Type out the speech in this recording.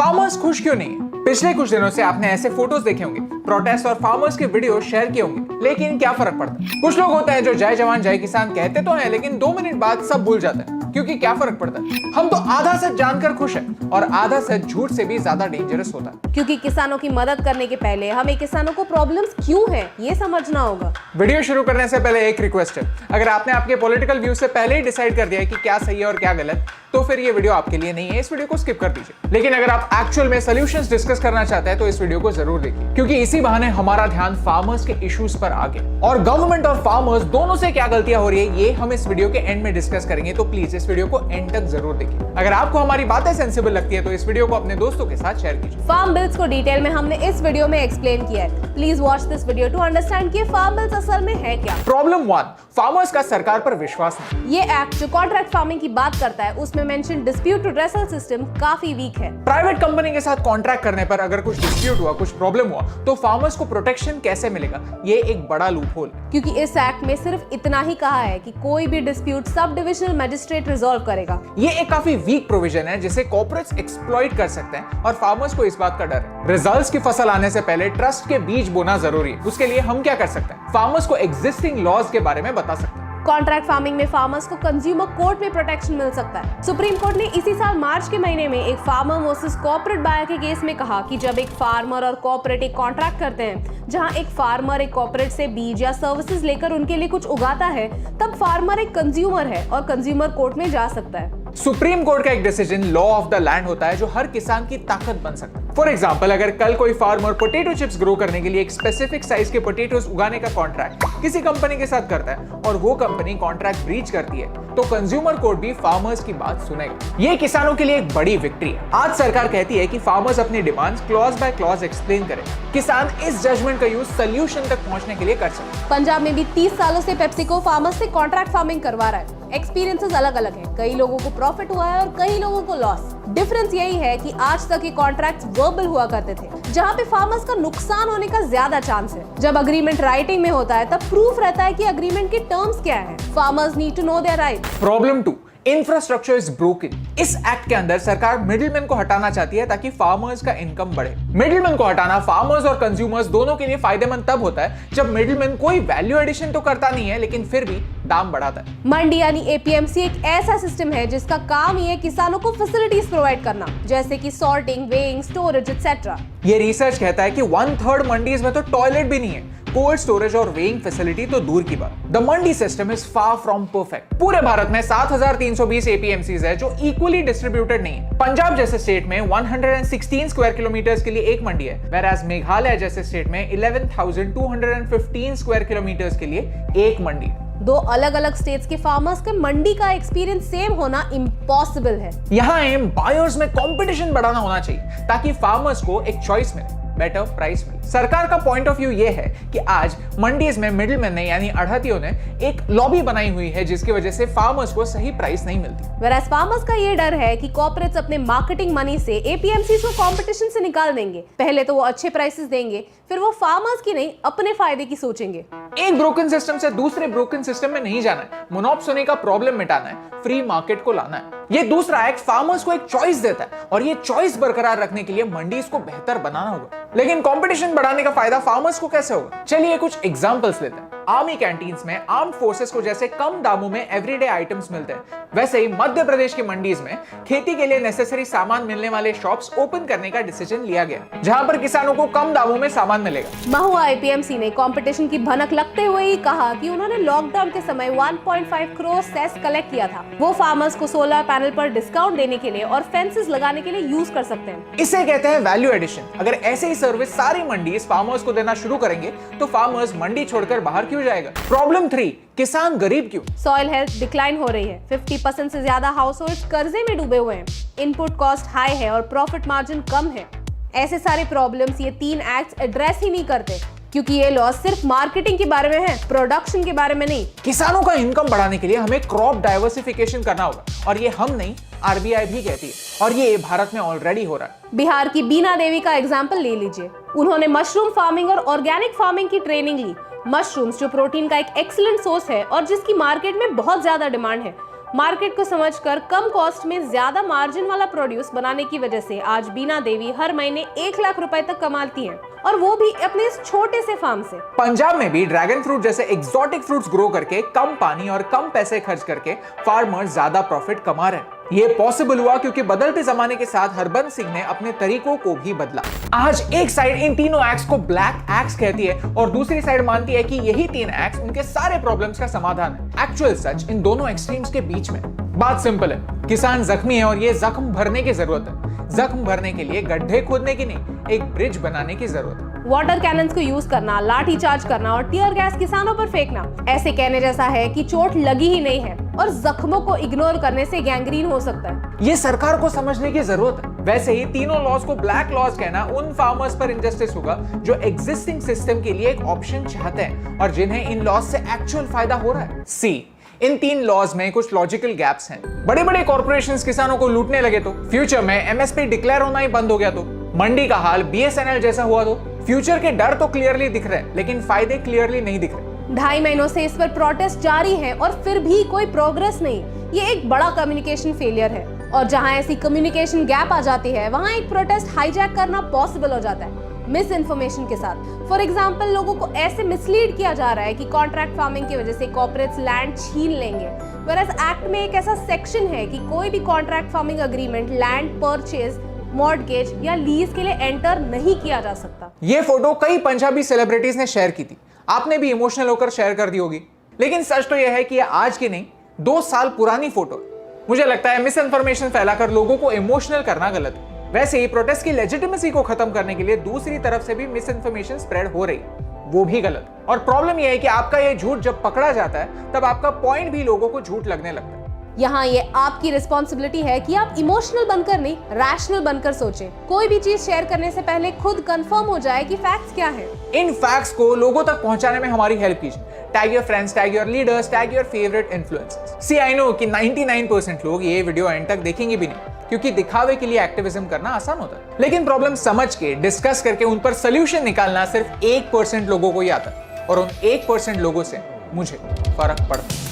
Farmers खुश क्यों नहीं है? पिछले कुछ दिनों से आपने ऐसे फोटोज देखे होंगे, प्रोटेस्ट और फार्मर्स के वीडियो शेयर किए होंगे, लेकिन क्या फर्क पड़ता है? कुछ लोग होते हैं जो जय जवान जय किसान कहते तो हैं, लेकिन 2 मिनट बाद सब भूल जाते हैं, क्योंकि क्या फर्क पड़ता है? हम तो आधा सच जानकर खुश हैं और आधा सच झूठ से भी ज्यादा डेंजरस होता है। क्योंकि किसानों की मदद करने के पहले हमें किसानों को प्रॉब्लम्स क्यों हैं ये समझना होगा। वीडियो शुरू करने से पहले एक रिक्वेस्ट है, अगर आपने आपके पॉलिटिकल व्यू से पहले ही डिसाइड कर दिया है कि क्या सही है और क्या गलत, तो फिर ये वीडियो आपके लिए नहीं है, इस वीडियो को स्किप कर दीजिए। लेकिन अगर आप एक्चुअल में सॉल्यूशंस डिस्कस करना चाहते हैं तो इस वीडियो को जरूर देखिए, क्योंकि इसी बहाने हमारा ध्यान फार्मर्स के इश्यूज पर आ गया और गवर्नमेंट और फार्मर्स दोनों से क्या गलतियां हो रही है ये हम इस वीडियो के एंड में डिस्कस करेंगे। तो प्लीज इस वीडियो को एंड तक जरूर देखिए। अगर आपको हमारी बातें सेंसिबल लगती है तो इस वीडियो को अपने दोस्तों के साथ शेयर कीजिए। फार्म बिल्स को डिटेल में हमने इस वीडियो में एक्सप्लेन किया है। Please watch this video to understand कि फार्म बिल्स असल में है क्या। प्रॉब्लम 1, फार्मर्स का सरकार पर विश्वास नहीं। ये एक्ट जो कॉन्ट्रैक्ट फार्मिंग की बात करता है उसमें मेंशन डिस्प्यूट रिड्रेसल सिस्टम काफी वीक है। प्राइवेट कंपनी के साथ कॉन्ट्रैक्ट करने पर अगर कुछ डिस्प्यूट हुआ, कुछ प्रॉब्लम हुआ, तो फार्मर्स को प्रोटेक्शन कैसे मिलेगा? ये एक बड़ा लूपहोल, क्योंकि इस एक्ट में सिर्फ इतना ही कहा है कि कोई भी dispute sub divisional magistrate resolve करेगा। ये एक काफी वीक प्रोविजन है जिसे कॉर्पोरेट्स एक्सप्लॉइट कर सकते हैं और फार्मर्स को इस बात का डर है। रिजल्ट्स की फसल आने से पहले ट्रस्ट के बीज बोना जरूरी है। उसके लिए हम क्या कर सकते हैं? फार्मर्स को एग्जिस्टिंग लॉज के बारे में बता सकते हैं। कॉन्ट्रैक्ट फार्मिंग में फार्मर्स को कंज्यूमर कोर्ट में प्रोटेक्शन मिल सकता है। सुप्रीम कोर्ट ने इसी साल मार्च के महीने में एक फार्मर वर्सेस कॉर्पोरेट बायर के केस में कहा कि जब एक फार्मर और कॉर्पोरेट एक कॉन्ट्रैक्ट करते हैं जहां एक फार्मर एक कॉर्पोरेट से बीज या सर्विसेज लेकर उनके लिए कुछ उगाता है, तब फार्मर एक कंज्यूमर है और कंज्यूमर कोर्ट में जा सकता है। सुप्रीम कोर्ट का एक decision law of the land होता है जो हर किसान की ताकत बन सकता है। फॉर एग्जांपल, अगर कल कोई फार्मर पोटैटो चिप्स ग्रो करने के लिए एक स्पेसिफिक साइज के पोटैटोस उगाने का कॉन्ट्रैक्ट किसी कंपनी के साथ करता है और वो कंपनी कॉन्ट्रैक्ट ब्रीच करती है, तो कंज्यूमर कोर्ट भी फार्मर्स की बात सुनेगा। ये किसानों के लिए एक बड़ी विक्ट्री है। आज सरकार कहती है कि फार्मर्स अपनी demands clause by clause explain करें। किसान इस जजमेंट का यूज सोल्यूशन तक पहुंचने के लिए कर सकते। पंजाब में भी 30 सालों से पेप्सिको फार्मर्स से कॉन्ट्रैक्ट फार्मिंग करवा रहा है। एक्सपीरियंसेस अलग अलग हैं। कई लोगों को प्रॉफिट हुआ है और कई लोगों को लॉस। डिफरेंस यही है कि आज तक ये कॉन्ट्रैक्ट्स वर्बल हुआ करते थे, जहां पे फार्मर्स का नुकसान होने का ज्यादा चांस है। जब अग्रीमेंट राइटिंग में होता है तब प्रूफ रहता है कि अग्रीमेंट के टर्म्स क्या हैं। Farmers need to know their rights. Problem 2, infrastructure is broken. इस एक्ट के अंदर सरकार मिडिलमैन को हटाना चाहती है ताकि फार्मर्स का इनकम बढ़े। मिडिलमैन को हटाना फार्मर्स और कंज्यूमर्स दोनों के लिए फायदेमंद तब होता है जब मिडिलमैन कोई वैल्यू एडिशन तो करता नहीं है, लेकिन फिर भी दाम बढ़ाता है। मंडी यानी एपीएमसी एक ऐसा सिस्टम है जिसका काम ये किसानों को फैसिलिटीज प्रोवाइड करना, जैसे कि सॉर्टिंग, वेइंग, स्टोरेज एटसेट्रा। ये रिसर्च कहता है कि 1/3 मंडीज में तो टॉयलेट भी नहीं है, कोल्ड स्टोरेज और वेइंग फैसिलिटी तो दूर की बात। The Mandi system is far from perfect. पूरे भारत में 7320 एपीएमसीज है जो इक्वली डिस्ट्रीब्यूटेड नहीं है। पंजाब जैसे स्टेट में 116 स्क्वायर किलोमीटर के लिए एक मंडी है, whereas मेघालय जैसे स्टेट में 11,215 स्क्वायर किलोमीटर के लिए एक मंडी। दो अलग अलग स्टेट्स के फार्मर्स के मंडी का एक्सपीरियंस सेम होना इम्पॉसिबल है। यहाँ एम बायर्स में कंपटीशन बढ़ाना होना चाहिए ताकि फार्मर्स को एक चॉइस मिले, बेटर प्राइस मिले। सरकार का पॉइंट ऑफ व्यू ये है कि आज मंडीज में मिडिलमैन ने यानी आढ़तियों ने एक लॉबी बनाई हुई है जिसकी वजह से फार्मर्स को सही प्राइस नहीं मिलती। Whereas फार्मर्स का ये डर है कि कॉर्पोरेट्स अपने मार्केटिंग मनी से एपीएमसी को कंपटीशन से निकाल देंगे। पहले तो वो अच्छे प्राइसेस देंगे, फिर वो फार्मर्स की नहीं अपने फायदे की सोचेंगे। एक ब्रोकन सिस्टम से दूसरे ब्रोकन सिस्टम में नहीं जाना है, मोनोपोली का प्रॉब्लम मिटाना है, फ्री मार्केट को लाना है। ये दूसरा एक्ट फार्मर्स को एक चॉइस देता है और ये चॉइस बरकरार रखने के लिए मंडीज को बेहतर बनाना होगा। लेकिन कंपटीशन बढ़ाने का फायदा फार्मर्स को कैसे होगा? चलिए कुछ एग्जांपल्स लेते हैं। आर्मी कैंटीन्स में आर्म्ड फोर्सेस को जैसे कम दामों में एवरीडे आइटम्स मिलते हैं, वैसे ही मध्य प्रदेश की मंडीज में खेती के लिए नेसेसरी सामान मिलने वाले शॉप्स ओपन करने का डिसीजन लिया गया, जहां पर किसानों को कम दामों में सामान मिलेगा। महुआ एपीएमसी ने कंपटीशन की भनक लगते हुए ही कहा कि उन्होंने लॉकडाउन के समय 1.5 करोड़ सेस कलेक्ट किया था। वो फार्मर्स को सोलर पैनल पर डिस्काउंट देने के लिए और फेंसेस लगाने के लिए यूज कर सकते हैं। इसे कहते हैं वैल्यू एडिशन। अगर ऐसे ही सर्विस सारी मंडीज फार्मर्स को देना शुरू करेंगे तो फार्मर्स मंडी छोड़कर बाहर क्यों जाएगा? प्रॉब्लम 3, किसान गरीब क्यों? सॉइल हेल्थ डिक्लाइन हो रही है। 50% से ज्यादा हाउसहोल्ड्स कर्जे में डूबे हुए हैं। इनपुट कॉस्ट हाई है और प्रॉफिट मार्जिन कम है। ऐसे सारे प्रॉब्लम्स ये 3 एक्ट्स एड्रेस ही नहीं करते, क्योंकि ये लॉ सिर्फ मार्केटिंग के बारे में है, प्रोडक्शन के बारे में नहीं। किसानों का इनकम बढ़ाने के लिए हमें क्रॉप डाइवर्सिफिकेशन करना होगा और ये हम नहीं, आरबीआई भी कहती है और ये भारत में ऑलरेडी हो रहा है। बिहार की बीना देवी का एग्जाम्पल ले लीजिए। उन्होंने मशरूम फार्मिंग और ऑर्गेनिक फार्मिंग की ट्रेनिंग ली। मशरूम्स जो प्रोटीन का एक एक्सीलेंट सोर्स है और जिसकी मार्केट में बहुत ज्यादा डिमांड है, मार्केट को समझकर कम कॉस्ट में ज्यादा मार्जिन वाला प्रोड्यूस बनाने की वजह से आज बीना देवी हर महीने 1 लाख रुपए तक कमाती हैं, और वो भी अपने इस छोटे से फार्म से। पंजाब में भी ड्रैगन फ्रूट जैसे एक्सोटिक फ्रूट्स ग्रो करके कम पानी और कम पैसे खर्च करके फार्मर्स ज्यादा प्रॉफिट कमा रहे हैं। ये पॉसिबल हुआ क्योंकि बदलते जमाने के साथ हरबंस सिंह ने अपने तरीकों को भी बदला। आज एक साइड इन तीनों एक्ट्स को ब्लैक एक्ट्स कहती है और दूसरी साइड मानती है कि यही 3 एक्ट्स उनके सारे प्रॉब्लम्स का समाधान है। एक्चुअल सच इन दोनों एक्सट्रीम्स के बीच में। बात सिंपल है, किसान जख्मी है और ये जख्म भरने की जरूरत है। जख्म भरने के लिए गड्ढे खोदने की नहीं, एक ब्रिज बनाने की जरूरत है। वाटर कैनन्स को यूज करना, लाठी चार्ज करना और टीयर गैस किसानों पर फेंकना ऐसे कहने जैसा है कि चोट लगी ही नहीं है और जख्मों को इग्नोर करने से गैंग्रीन हो सकता है। ये सरकार को समझने की जरूरत है। वैसे ही तीनों लॉज को ब्लैक लॉज कहना उन फार्मर्स पर इनजस्टिस होगा जो एग्जिस्टिंग सिस्टम के लिए एक ऑप्शन चाहते हैं और जिन्हें इन लॉज से एक्चुअल फायदा हो रहा है। सी, इन 3 लॉज में कुछ लॉजिकल गैप्स हैं। बड़े बड़े कॉर्पोरेशंस किसानों को लूटने लगे तो, फ्यूचर में एमएसपी डिक्लेयर होना ही बंद हो गया तो, मंडी का हाल बीएसएनएल जैसा हुआ तो, फ्यूचर के डर तो क्लियरली दिख रहे हैं लेकिन फायदे क्लियरली नहीं दिख रहे। 2.5 महीनों से इस पर प्रोटेस्ट जारी है और फिर भी कोई प्रोग्रेस नहीं। ये एक बड़ा कम्युनिकेशन फेलियर है और जहां ऐसी कम्युनिकेशन गैप आ जाती है वहां एक प्रोटेस्ट हाईजैक करना पॉसिबल हो जाता है मिस इन्फॉर्मेशन के साथ। फॉर एग्जाम्पल, लोगों को ऐसे मिसलीड किया जा रहा है कि कॉन्ट्रैक्ट फार्मिंग की वजह से कॉर्पोरेट्स लैंड छीन लेंगे, व्हेयरएज एक्ट में एक ऐसा सेक्शन है कि कोई भी contract farming agreement land purchase, mortgage या लीज के लिए एंटर नहीं किया जा सकता। ये फोटो कई पंजाबी सेलिब्रिटीज ने शेयर की थी, आपने भी इमोशनल होकर शेयर कर दी होगी। लेकिन सच तो यह है कि यह आज की नहीं 2 साल पुरानी फोटो है। मुझे लगता है मिस इन्फॉर्मेशन फैलाकर लोगों को इमोशनल करना गलत है। वैसे ही प्रोटेस्ट की लेजिटिमेसी को खत्म करने के लिए दूसरी तरफ से भी मिस इन्फॉर्मेशन स्प्रेड हो रही, वो भी गलत। और प्रॉब्लम यह है कि आपका ये झूठ जब पकड़ा जाता है तब आपका पॉइंट भी लोगों को झूठ लगने लगता है। यहाँ ये आपकी रिस्पॉन्सिबिलिटी है कि आप इमोशनल बनकर नहीं, रैशनल बनकर सोचें। कोई भी चीज शेयर करने से पहले खुद कंफर्म हो जाए कि फैक्ट्स क्या हैं। इन फैक्ट्स को लोगों तक पहुंचाने में हमारी हेल्प कीजिए। Tag your friends, tag your leaders, tag your favourite influencers. See, I know कि 99% लोग ये वीडियो एंड तक देखेंगे भी नहीं क्योंकि दिखावे के लिए एक्टिविज्म करना आसान होता है, लेकिन प्रॉब्लम समझ के डिस्कस करके उन पर सोल्यूशन निकालना सिर्फ 1% लोगों को ही आता है और उन 1% लोगों से मुझे फर्क पड़ता है।